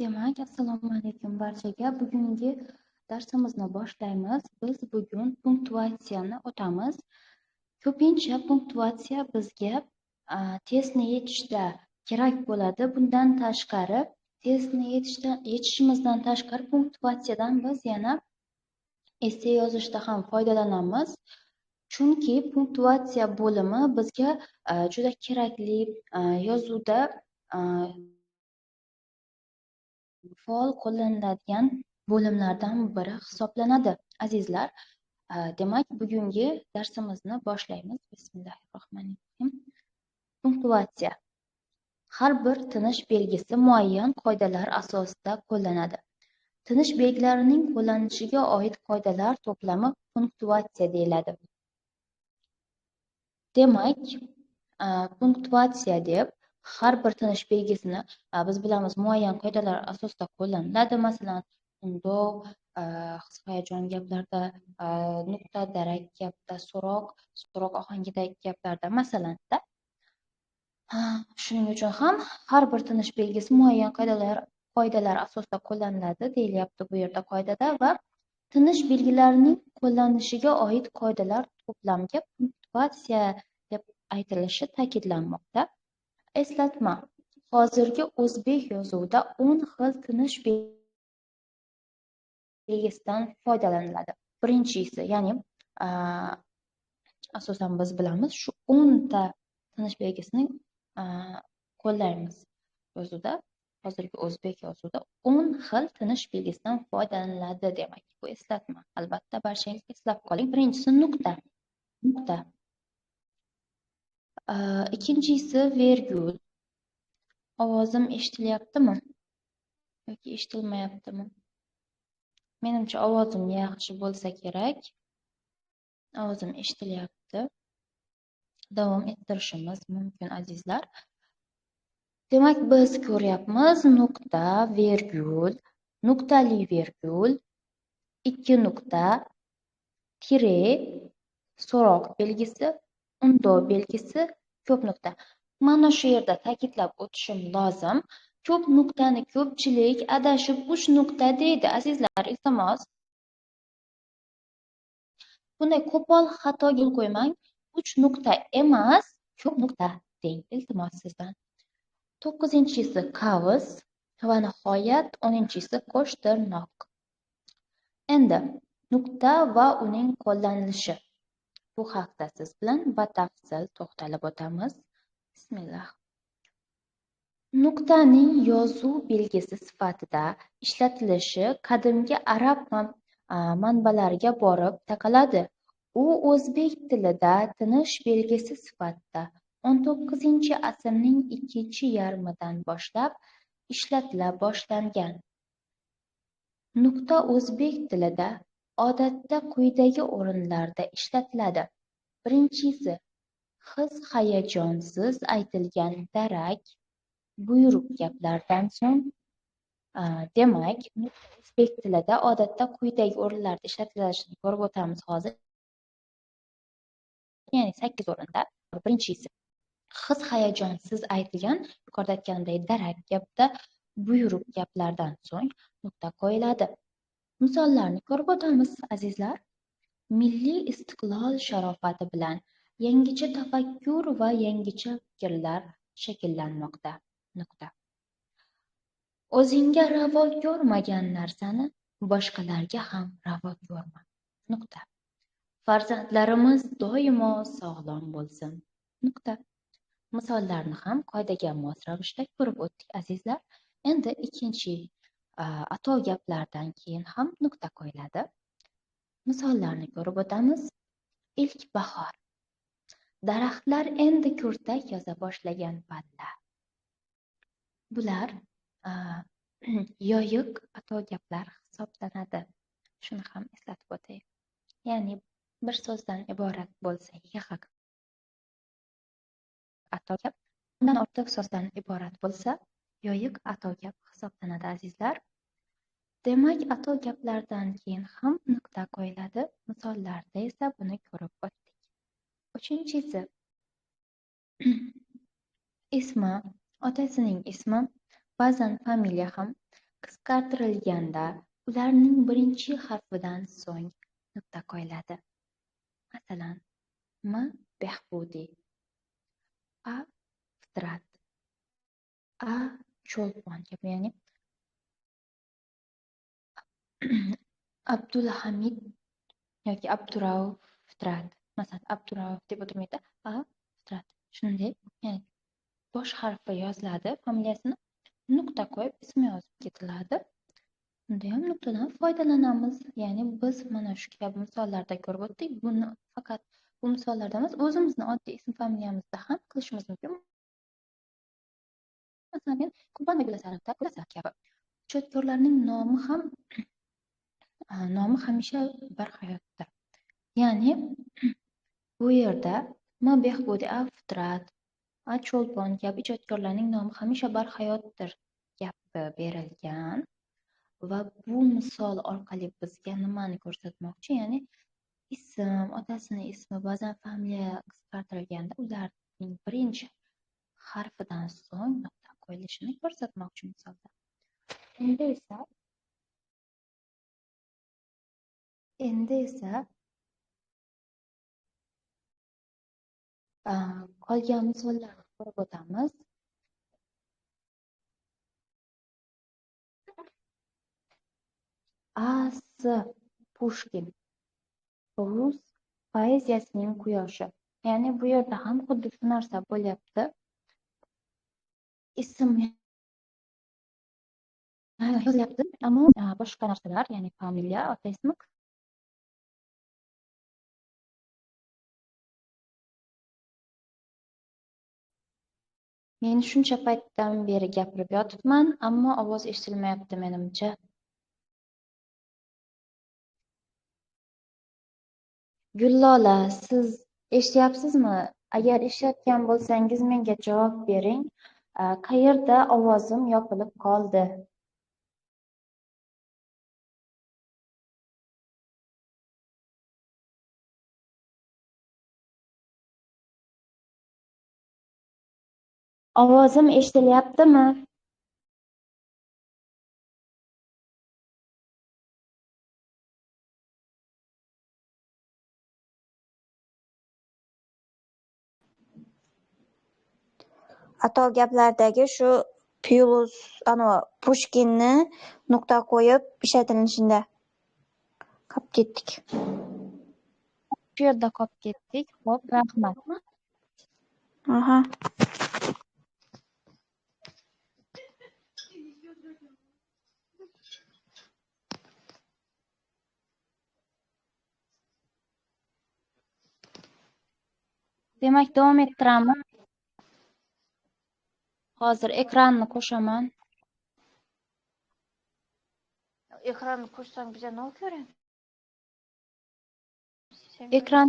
Demak, assalomu alaykum barchaga. Bugungi darsimizni boshlaymiz. Biz bugun punktuatsiyani o'tamiz. Ko'pincha punktuatsiya bizga testni yechishda kerak bo'ladi. Bundan tashqari, testni yechishimizdan tashqari punktuatsiyadan biz yana essay yozishda ham foydalanamiz. Chunki punktuatsiya bo'limi bizga juda kerakli yozuvda faol qo'llaniladigan bo'limlardan biri hisoblanadi. Azizlar, demak, bugungi darsimizni boshlaymiz. Bismillahirrohmanirrohim. Punktuatsiya. Har bir tinish belgisi muayyan qoidalar asosida qo'llanadi. Tinish belgilarining qo'llanishiga oid qoidalar to'plami punktuatsiya deyiladi. Demak, punktuatsiya deb har bir tinish belgisini biz bilamiz muayyan qoidalar asosida qo'llaniladi. Masalan, undov, his-hayajon gaplarda, nuqta, darak gapda, so'roq ohangidagi gaplarda masalanda. Shuning uchun ham har bir tinish belgisi muayyan qoidalar asosida qo'llaniladi deyilyapti bu yerda qoidada va tinish belgilarining qo'llanishiga oid qoidalar to'plamiga punktuatsiya deb aytilishi ta'kidlanmoqda. Eslatma. Hozirgi o'zbek yozuvida 10 xil tinish belgisidan foydalaniladi. Birinchisi, ya'ni asosan biz bilamiz, shu 10 ta tinish belgisini qo'llaymiz yozuvda. Hozirgi o'zbek yozuvida 10 xil tinish belgisidan foydalaniladi demak. Bu eslatma. Albatta, barchangiz eslab qoling. Birinchisi nuqta. Nuqta. Ikkinchisi vergul. Ovozim eshitilyaptimi yoki eshitilmayaptimi? Menimcha ovozim yaxshi bo'lsa kerak. Ovozim eshitilyapti. Davom ettirishimiz mumkin, azizlar. Demak, biz ko'ryapmiz nuqta, vergul, nuqtali vergul, 2 nuqta, tire, so'roq belgisi, undov belgisi, ko'p nuqta. Mana shu yerda ta'kidlab o'tishim lozim. Ko'p nuqtani ko'pchilik adashib 3 nuqta deydi. Azizlar, iltimos. Bunday qo'pol xatoga yo'l qo'ymang. 3 nuqta emas, ko'p nuqta deng, iltimos sizdan. 9-inchisi qavs va nihoyat 10-inchisi qo'sh tirnoq. Endi nuqta va uning qo'llanilishi. Bu haqda siz bilan batafsil to'xtalib o'tamiz. Bismillah. Nuqtaning yozuv belgisi sifatida ishlatilishi qadimgi arab manbalariga borib taqaladi. U o'zbek tilida tinish belgisi sifatida 19-asrning ikkinchi yarmidan boshlab ishlatila boshlangan. Nuqta o'zbek tilida odatda quyidagi o'rinlarda ishlatiladi. Birinchisi, his-hayajonsiz aytilgan darak, buyruq gaplardan so'ng. Demak, o'zbek tilida odatda quyidagi o'rinlarda ishlatilishini ko'rib o'tamiz hozir. Ya'ni 8 o'rinda. Birinchisi, his-hayajonsiz aytilgan, yuqorida aytganimdek, darak gapda, buyruq gaplardan so'ng nuqta qo'yiladi. Misollarni ko'rib o'tamiz, azizlar. Milliy istiqlol sharofati bilan yangicha tafakkur va yangicha fikrlar shakllanmoqda. Nuqta. O'zingga ravo ko'rmagan narsani boshqalarga ham ravo ko'rma. Nuqta. Farzandlarimiz doimo sog'lom bo'lsin. Nuqta. Misollarni ham qoidaga mos ravishda ko'rib o'tdik, azizlar. Endi ikkinchi ato gaplardan keyin ham nuqta qo'yiladi. Misollarni ko'rib o'tamiz. Ilk bahor. Daraxtlar endi kurtak yoza boshlagan palla. Bular yoyiq ato gaplar hisoblanadi. Shuni ham eslatib o'taylik. Ya'ni bir so'zdan iborat bo'lsa, yig'ik ato gap, undan ortiq so'zdan iborat bo'lsa, yoyiq ato gap hisoblanadi, azizlar. Demak, ato gaplardan keyin ham nuqta qo'yiladi. Misollarda esa buni ko'rib o'tdik. Uchinchisi, ismi, otasining ismi, ba'zan familiya ham qisqartirilganda ularning birinchi harfidan so'ng nuqta qo'yiladi. Masalan, M. Behbudiy, A. Fitrat, A. Cho'lpon kabi, ya'ni Abdulhamid yoki Abdurauf Fitrat. Masalan, Abdurauf deb o'tirmaydi, A. Fitrat. Shuningdek, ya'ni bosh harfi yoziladi, familiyasini nuqta qo'yib ismi yozib ketiladi. Unda ham nuqtadan foydalanamiz. Ya'ni biz mana shu kabi misollarda ko'rib o'tdik. Buni faqat bu misollarda emas, o'zimizni oddiy ism familiyamizda ham qilishimiz mumkin. Masalan, men Qurbon Gulasarov kabi ijodkorlarning nomi hamisha barhayotdir. Ya'ni bu yerda M. Behbudiy, A. Fitrat, A. Cho'lpon kabi ijodkorlarning nomi hamisha barhayotdir gapi berilgan. Va bu misol orqali bizga nimani ko'rsatmoqchi? Ya'ni ism, otasini ismi, ba'zan familiya qisqartirilganda ularning birinchi harfidan so'ng nuqta qo'yilishini ko'rsatmoqchi misolda. Endi esa qolgan misollarni ko'rib o'tamiz. A.S. Pushkin rus poeziyasining quyoshi. Ya'ni bu yerda ham xuddi shu narsa bo'lyapti. Ism yozyapti, ammo boshqa narsalar, ya'ni familiya, ota ismi Men shuncha paytdan beri gapirib yotibman, ammo ovoz eshitilmayapti menimcha. Gullola, siz eshityapsizmi? Agar eshitayotgan bo'lsangiz menga javob bering. Qayerda ovozim yopilib qoldi? Ovozim eshitilyaptimi? Ato gaplardagi shu Pushkinni nuqta qo'yib ishlatilishiga qolib ketdik. Shu yerda qolib ketdik. Xo'p, rahmat. Aha. Demak, davom ettiramiz. Hozir ekranni qo'shaman. Ekranni qo'shsang biza nima ko'ramiz? Ekran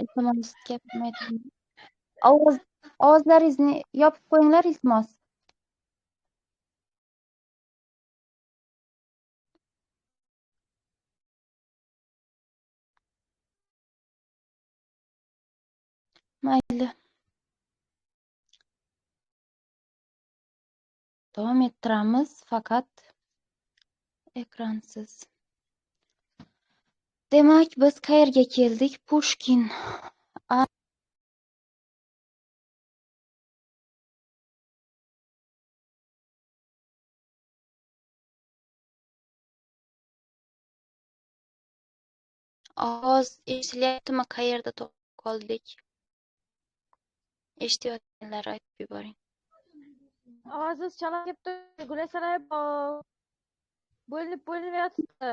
iltimos gapirmayman. Ovozlaringizni yopib qo'yinglar, iltimos. Mayli. Davom ettiramiz, faqat ekransiz. Demak, biz qayerga keldik? Pushkin. Ovoz eshitilyaptimi? Qayerda to'xtab qoldik? Eshitayotganlar aytib yuboring. Ovozingiz chala ketdi. Gulasarov bo'linib yotibdi.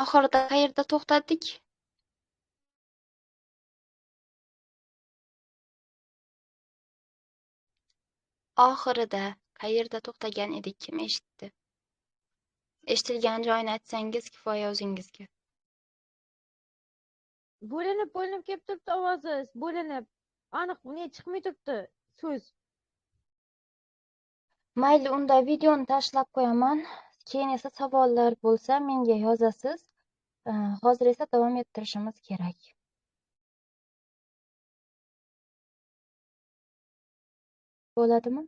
Oxirida qayerda to'xtadik? Oxirida qayerda to'xtagan edik? Kim eshitdi? Eshitilgan joyini aytsangiz kifoya o'zingizga. Bo'linib kelib turibdi ovozingiz. Bo'linib. Aniq chiqmay turibdi so'z. Mayli, unda videoni tashlab qo'yaman. Keyin esa savollar bo'lsa menga yozasiz. Hozir esa davom ettirishimiz kerak. Bo'ladimi?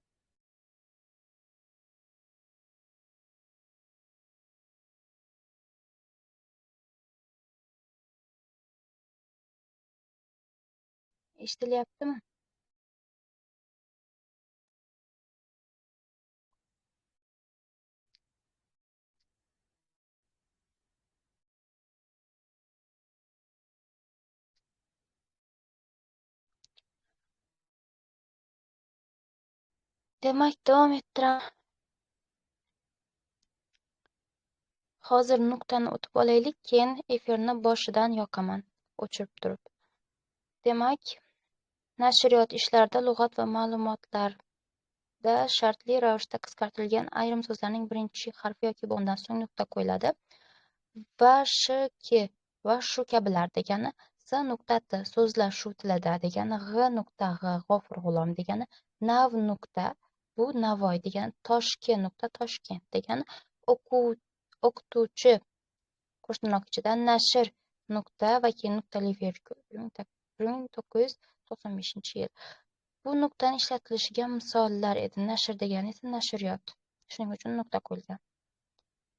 Eshitilyaptimi? Demak, davom ettiraman. Hozir nuqtani o'tib olaylik, keyin efirni boshidan yoqaman, o'chirib turib. Demak, nashriyot ishlarida lug'at va ma'lumotlarda shartli ravishda qisqartirilgan ayrim so'zlarning birinchi harfi yoki bo'g'inidan so'ng nuqta qo'yiladi. Va, sh, ki va shu kabilar degani, s nuqta t so'zlar shu tilida degani, gh nuqta gh G'ofur G'ulom degani, nav nuqta bu Navoiy degani, toshki nuqta Toshkent degani, o'qituvchi qo'shtirnoq ichida nashr nuqta va keyin nuqtali virgul 1995 yil. Bu nuqtani ishlatilishiga misollar edi. Nashr degani esa nashriyot. Shuning uchun nuqta qo'yilgan.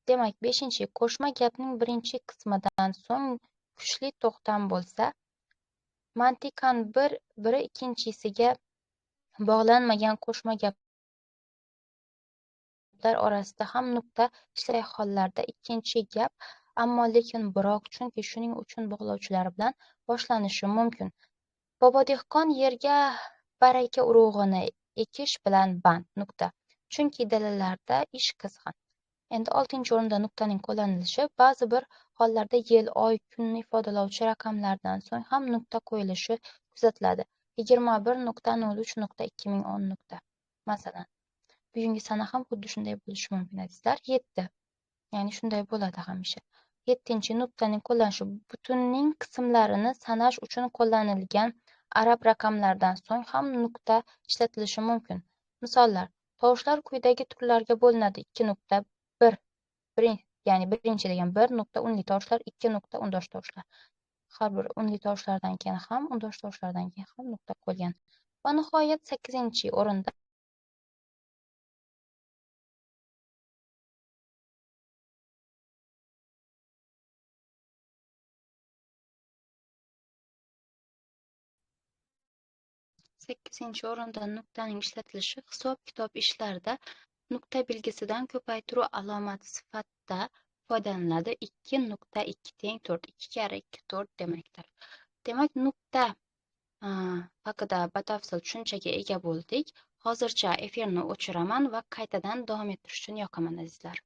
Demak, 5. Qo'shma gapning birinchi qismidan so'ng kuchli to'xtam bo'lsa, mantiqan biri ikkinchisiga bog'lanmagan qo'shma gaplar orasida ham nuqta ishlash hollarda ikkinchi gap ammo lekin biroq chunki shuning uchun bog'lovchilari bilan boshlanishi mumkin. Bobodehqon yerga baraka urug'ini ekish bilan band. Nuqta. Chunki dalalarda ish qizg'in. Endi 6-o'rinda nuqtaning qo'llanilishi. Ba'zi bir hollarda yil, oy, kunni ifodalovchi raqamlardan so'ng ham nuqta qo'yilishi kuzatiladi. 21.03.2010 Masalan, bugungi sana ham xuddi shunday bo'lishi mumkin azizlar. 7. Ya'ni shunday bo'ladi hamisha. 7. Nuqtaning qo'llanilishi butunning qismlarini sanash uchun qo'llanilgan arab raqamlaridan so'ng ham nuqta ishlatilishi mumkin. Misollar: tovushlar quyidagi turlarga bo'linadi. 2.1 ya'ni birinchi degan 1 nuqta unli tovushlar, 2 nuqta undosh tovushlar. Har bir unli tovushlardan keyin ham, undosh tovushlardan keyin ham nuqta qo'yilgan. Va nihoyat 8-o'rinda nuqtaning ishlatilishi hisob-kitob ishlarida nuqta belgisidan ko'paytiruv alomati sifatida foydalaniladi. 2.2 teng 4, 2 karra 2 4 demakdir. Demak, nuqta haqida batafsil tushunchaga ega bo'ldik. Hozircha efirni o'chiraman va qaytadan davom ettirish uchun yoqaman azizlar.